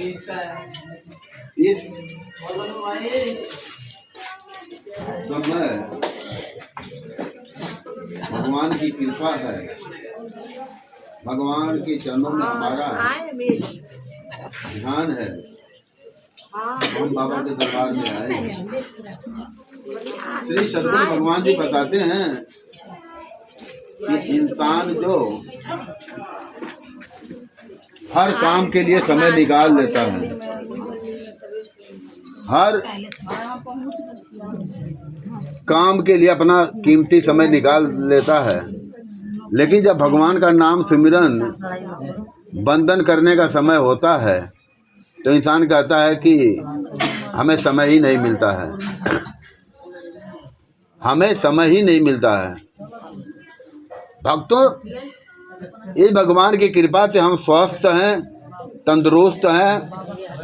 इस समय भगवान की कृपा है, भगवान के चरणों में हमारा ध्यान है। हम बाबा के दरबार में आए। श्री सद्गुरु भगवान जी बताते हैं कि इंसान जो हर काम के लिए समय निकाल लेता है, हर काम के लिए अपना कीमती समय निकाल लेता है, लेकिन जब भगवान का नाम सिमरन बंदन करने का समय होता है तो इंसान कहता है कि हमें समय ही नहीं मिलता है, हमें समय ही नहीं मिलता है। भक्तों, इस भगवान की कृपा से हम स्वस्थ हैं, तंदुरुस्त हैं।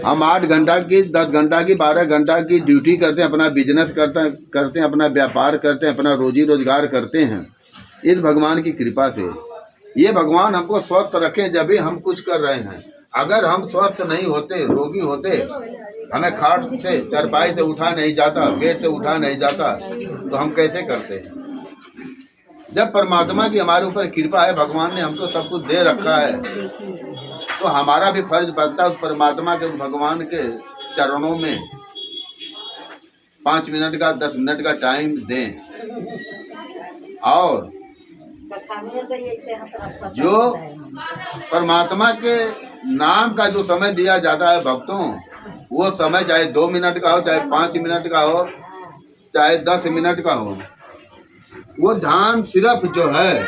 हम 8 घंटा की, 10 घंटा की, 12 घंटा की ड्यूटी करते हैं, अपना बिजनेस करते हैं, अपना व्यापार करते हैं, अपना रोजी रोजगार करते हैं इस भगवान की कृपा से। ये भगवान हमको स्वस्थ रखे जब भी हम कुछ कर रहे हैं। अगर हम स्वस्थ नहीं होते, रोगी होते, हमें खाट से, चारपाई से उठा नहीं जाता, बेड से उठा नहीं जाता, तो हम कैसे करते हैं? जब परमात्मा की हमारे ऊपर कृपा है, भगवान ने हमको सब कुछ दे रखा है, तो हमारा भी फर्ज बनता है उस परमात्मा के, भगवान के चरणों में 5 मिनट का, 10 मिनट का टाइम दें। और जो परमात्मा के नाम का जो समय दिया जाता है भक्तों, वो समय चाहे 2 मिनट का हो, चाहे 5 मिनट का हो, चाहे 10 मिनट का हो, वो ध्यान सिर्फ जो है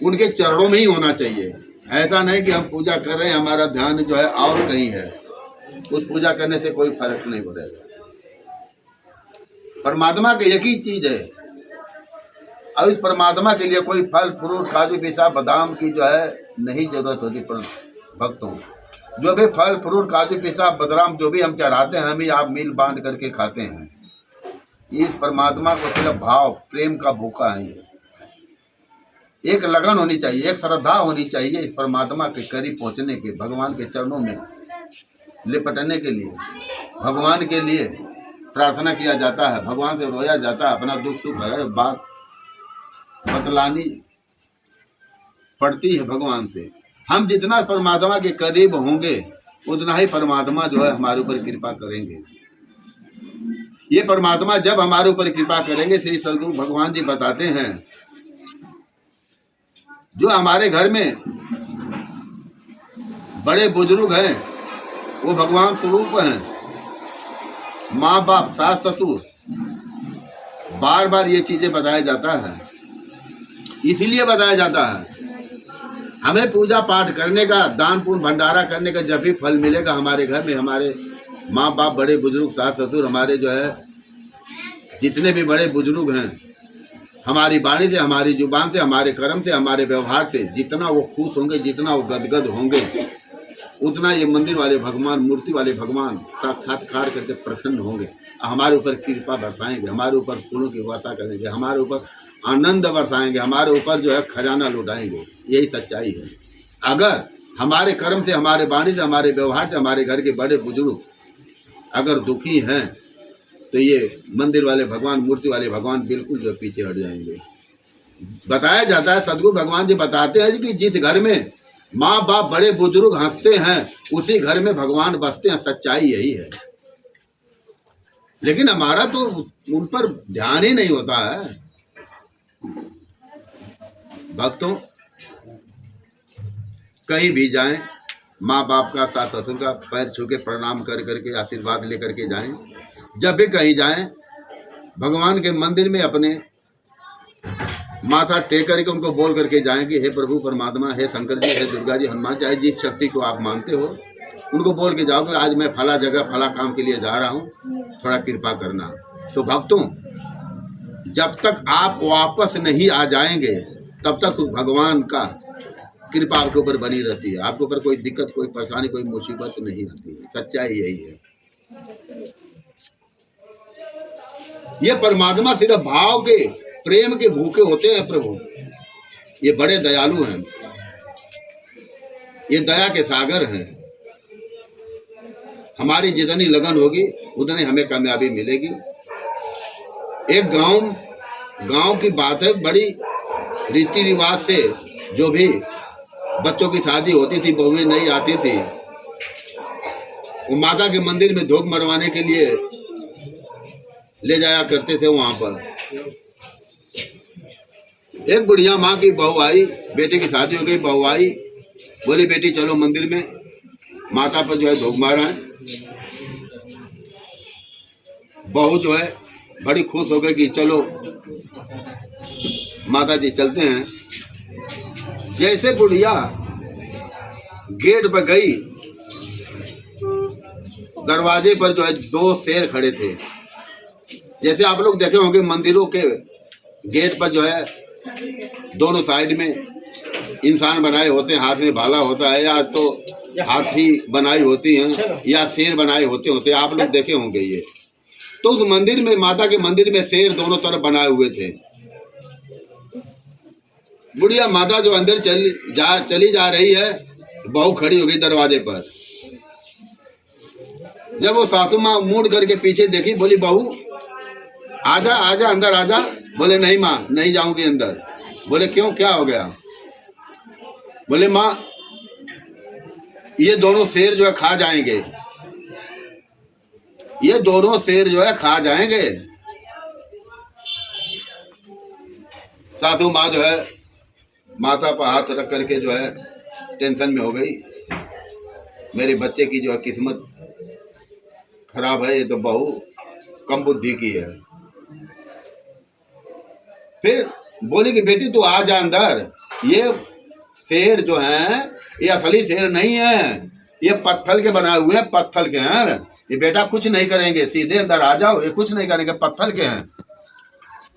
उनके चरणों में ही होना चाहिए। ऐसा नहीं कि हम पूजा कर रहे हैं, हमारा ध्यान जो है और कहीं है, उस पूजा करने से कोई फर्क नहीं पड़ेगा। परमात्मा की एक ही चीज है, और इस परमात्मा के लिए कोई फल फ्रूट, काजू पिस्ता बादाम की जो है नहीं जरूरत होती। पर भक्तों, जो भी फल फ्रूट, काजू पिस्ता बादाम जो भी हम चढ़ाते हैं, हम ही आप मिल बांट करके खाते हैं। इस परमात्मा को सिर्फ भाव प्रेम का भूखा है। एक लगन होनी चाहिए, एक श्रद्धा होनी चाहिए इस परमात्मा के करीब पहुंचने के, भगवान के चरणों में लिपटने के लिए। भगवान के लिए प्रार्थना किया जाता है, भगवान से रोया जाता है, अपना दुख सुख है बात बतलानी पड़ती है भगवान से। हम जितना परमात्मा के करीब होंगे उतना ही परमात्मा जो है हमारे ऊपर कृपा करेंगे। ये परमात्मा जब हमारे ऊपर कृपा करेंगे, श्री सद्गुरु भगवान जी बताते हैं, जो हमारे घर में बड़े बुजुर्ग हैं वो भगवान स्वरूप हैं। माँ बाप, सास ससुर, बार बार ये चीजें बताया जाता है। इसीलिए बताया जाता है हमें पूजा पाठ करने का, दान पुण्य भंडारा करने का जब भी फल मिलेगा हमारे घर में, हमारे माँ बाप, बड़े बुजुर्ग, सास ससुर, हमारे जो है जितने भी बड़े बुजुर्ग हैं, हमारी वाणी से, हमारी जुबान से, हमारे कर्म से, हमारे व्यवहार से जितना वो खुश होंगे, जितना वो गदगद होंगे, उतना ये मंदिर वाले भगवान, मूर्ति वाले भगवान साक्षात्कार करके प्रसन्न होंगे, हमारे ऊपर कृपा बरसाएंगे, हमारे ऊपर फूलों की वर्षा करेंगे, हमारे ऊपर आनंद बरसाएंगे, हमारे ऊपर जो है खजाना लुटाएंगे। यही सच्चाई है। अगर हमारे कर्म से, हमारे वाणी से, हमारे व्यवहार से हमारे घर के बड़े बुजुर्ग अगर दुखी हैं तो ये मंदिर वाले भगवान, मूर्ति वाले भगवान बिल्कुल जो पीछे हट जाएंगे। बताया जाता है, सद्गुरु भगवान जी बताते हैं कि जिस घर में माँ बाप, बड़े बुजुर्ग हंसते हैं उसी घर में भगवान बसते हैं। सच्चाई यही है, लेकिन हमारा तो उन पर ध्यान ही नहीं होता है। भक्तों, कहीं भी जाएं, माँ बाप का, सास ससुर का पैर छू के प्रणाम कर करके आशीर्वाद लेकर के जाएं। जब भी कहीं जाएं, भगवान के मंदिर में अपने माथा टेक करके उनको बोल करके जाएं कि हे प्रभु परमात्मा, हे शंकर जी, हे दुर्गा जी, हनुमान, चाहे जिस शक्ति को आप मानते हो, उनको बोल के जाओ कि आज मैं फला जगह फला काम के लिए जा रहा हूँ, थोड़ा कृपा करना। तो भक्तों, जब तक आप वापस नहीं आ जाएंगे तब तक भगवान का कृपा आपके ऊपर बनी रहती है। आपके ऊपर कोई दिक्कत, कोई परेशानी, कोई मुसीबत नहीं आती है। सच्चाई यही है। ये परमात्मा सिर्फ भाव के, प्रेम के भूखे होते हैं। प्रभु ये बड़े दयालु हैं, ये दया के सागर हैं। हमारी जितनी लगन होगी उतनी हमें कामयाबी मिलेगी। एक गांव की बात है, बड़ी रीति रिवाज से जो भी बच्चों की शादी होती थी, बहुएं नहीं आती थी, वो माता के मंदिर में धोख मरवाने के लिए ले जाया करते थे। वहां पर एक बुढ़िया माँ की बहू आई, बेटे की शादी हो गई, बहू आई, बोली बेटी चलो मंदिर में, माता पर जो है धोख मारा है। बहू जो है बड़ी खुश हो गई कि चलो माता जी चलते हैं। जैसे बुढ़िया गेट पर गई, दरवाजे पर जो है 2 शेर खड़े थे। जैसे आप लोग देखे होंगे मंदिरों के गेट पर जो है दोनों साइड में इंसान बनाए होते हैं, हाथ में भाला होता है, या तो हाथी बनाई होती हैं या शेर बनाए होते आप लोग देखे होंगे ये। तो उस मंदिर में, माता के मंदिर में शेर दोनों तरफ बनाए हुए थे। बुढ़िया माता जो अंदर चली जा रही है, बहू खड़ी हो गई दरवाजे पर। जब वो सासू माँ मुड़ करके पीछे देखी, बोली बहू आजा आजा अंदर आजा। बोले नहीं माँ, नहीं जाऊंगी अंदर। बोले क्यों, क्या हो गया? बोले माँ ये दोनों शेर जो है खा जाएंगे, ये दोनों शेर जो है खा जाएंगे। सासू माँ जो है माथा पर हाथ रख करके जो है टेंशन में हो गई, मेरे बच्चे की जो है किस्मत खराब है, ये तो बहू कम बुद्धि की है। फिर बोली कि बेटी तू आ जा अंदर, ये शेर जो हैं ये असली शेर नहीं है, ये पत्थर के बनाए हुए हैं, पत्थर के हैं। ये बेटा कुछ नहीं करेंगे, सीधे अंदर आ जाओ, ये कुछ नहीं करेंगे, पत्थर के हैं।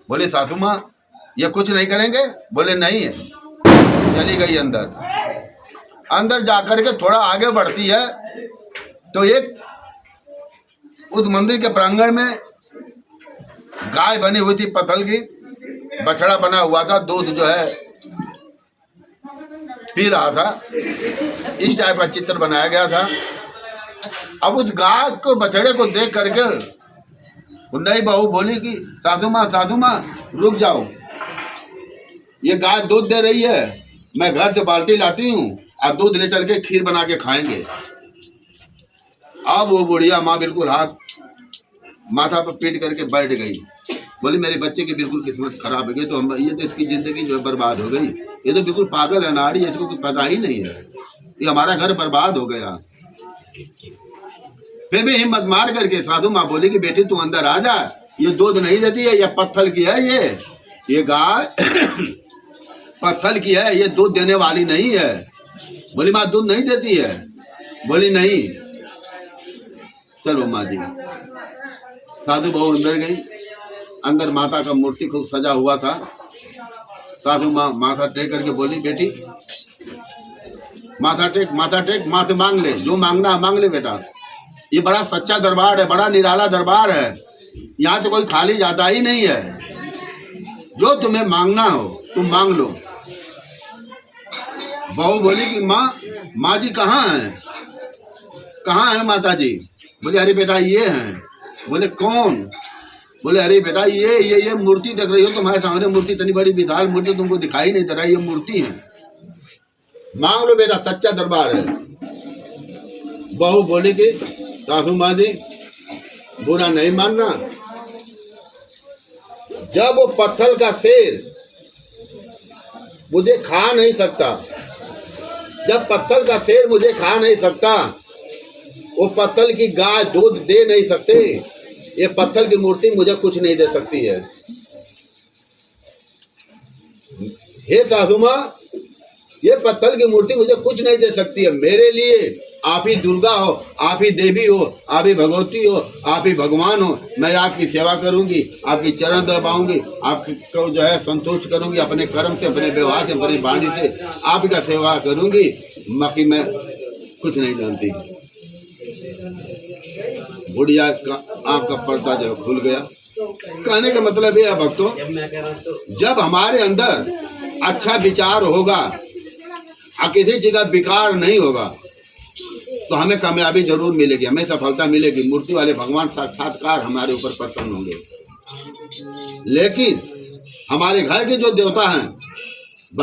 बोले सासू माँ ये कुछ नहीं करेंगे? बोले नहीं। चली गई अंदर जाकर के थोड़ा आगे बढ़ती है तो एक उस मंदिर के प्रांगण में गाय बनी हुई थी, पत्थर की, बछड़ा बना हुआ था, दूध जो है पी रहा था। इस टाइप का चित्र बनाया गया था। अब उस गाय को, बछड़े को देख करके नई बहू बोली कि सासू माँ रुक जाओ, ये गाय दूध दे रही है, मैं घर से बाल्टी लाती हूँ और दूध ले चल के खीर बना के खाएंगे। अब वो बुढ़िया माँ बिल्कुल हाथ माथा पर पीट करके बैठ गई। बोली मेरे बच्चे की बिल्कुल किस्मत खराब हो गई, तो हम ये तो इसकी जिंदगी जो है बर्बाद हो गई, ये तो बिल्कुल पागल है, नाड़ी, इसको कुछ पता ही नहीं है, ये हमारा घर बर्बाद हो गया। फिर भी हिम्मत मार करके साधु माँ बोली कि बेटी तू अंदर आ जा, ये दूध नहीं देती है, ये पत्थर की है, ये गाय पत्थर की है, ये दूध देने वाली नहीं है। बोली माँ दूध नहीं देती है? बोली नहीं। चलो माँ जी। साधु बहू अंदर गई। अंदर माता का मूर्ति खूब सजा हुआ था। साधु माँ माथा टेक करके बोली बेटी माथा टेक माँ से मांग ले, जो मांगना मांग ले बेटा। ये बड़ा सच्चा दरबार है, बड़ा निराला दरबार है, यहाँ तो कोई खाली जाता ही नहीं है, जो तुम्हें मांगना हो तुम मांग लो। बहू बोली कि माँ जी कहाँ है माता जी? बोले अरे बेटा ये हैं। बोले कौन? बोले अरे बेटा ये मूर्ति देख रही हो तुम्हारे सामने, मूर्ति इतनी बड़ी विशाल मूर्ति तुमको दिखाई नहीं दे रहा, ये मूर्ति है, मांग लो बेटा, सच्चा दरबार है। बहू बोली कि सासू माँ जी बुरा नहीं मानना, जब वो पत्थर का शेर मुझे खा नहीं सकता, जब पत्थर का शेर मुझे खा नहीं सकता, वो पत्थर की गाय दूध दे नहीं सकते, ये पत्थर की मूर्ति मुझे कुछ नहीं दे सकती है। हे सासू माँ, ये पत्थर की मूर्ति मुझे कुछ नहीं दे सकती है, मेरे लिए आप ही दुर्गा हो, आप ही देवी हो, आप ही भगवती हो, आप ही भगवान हो। मैं आपकी सेवा करूंगी, आपकी चरण दबाऊंगी, आपको जो है संतुष्ट करूंगी, अपने कर्म से, अपने व्यवहार से, अपनी वाणी से आपका सेवा करूंगी, बाकी मैं कुछ नहीं जानती। बुढ़िया का आँख का पर्दा जो खुल गया। कहने का मतलब ये है भक्तों, जब हमारे अंदर अच्छा विचार होगा और किसी चीज का विकार नहीं होगा, तो हमें कामयाबी जरूर मिलेगी, हमें सफलता मिलेगी, मूर्ति वाले भगवान साक्षात्कार हमारे ऊपर प्रसन्न होंगे। लेकिन हमारे घर के जो देवता हैं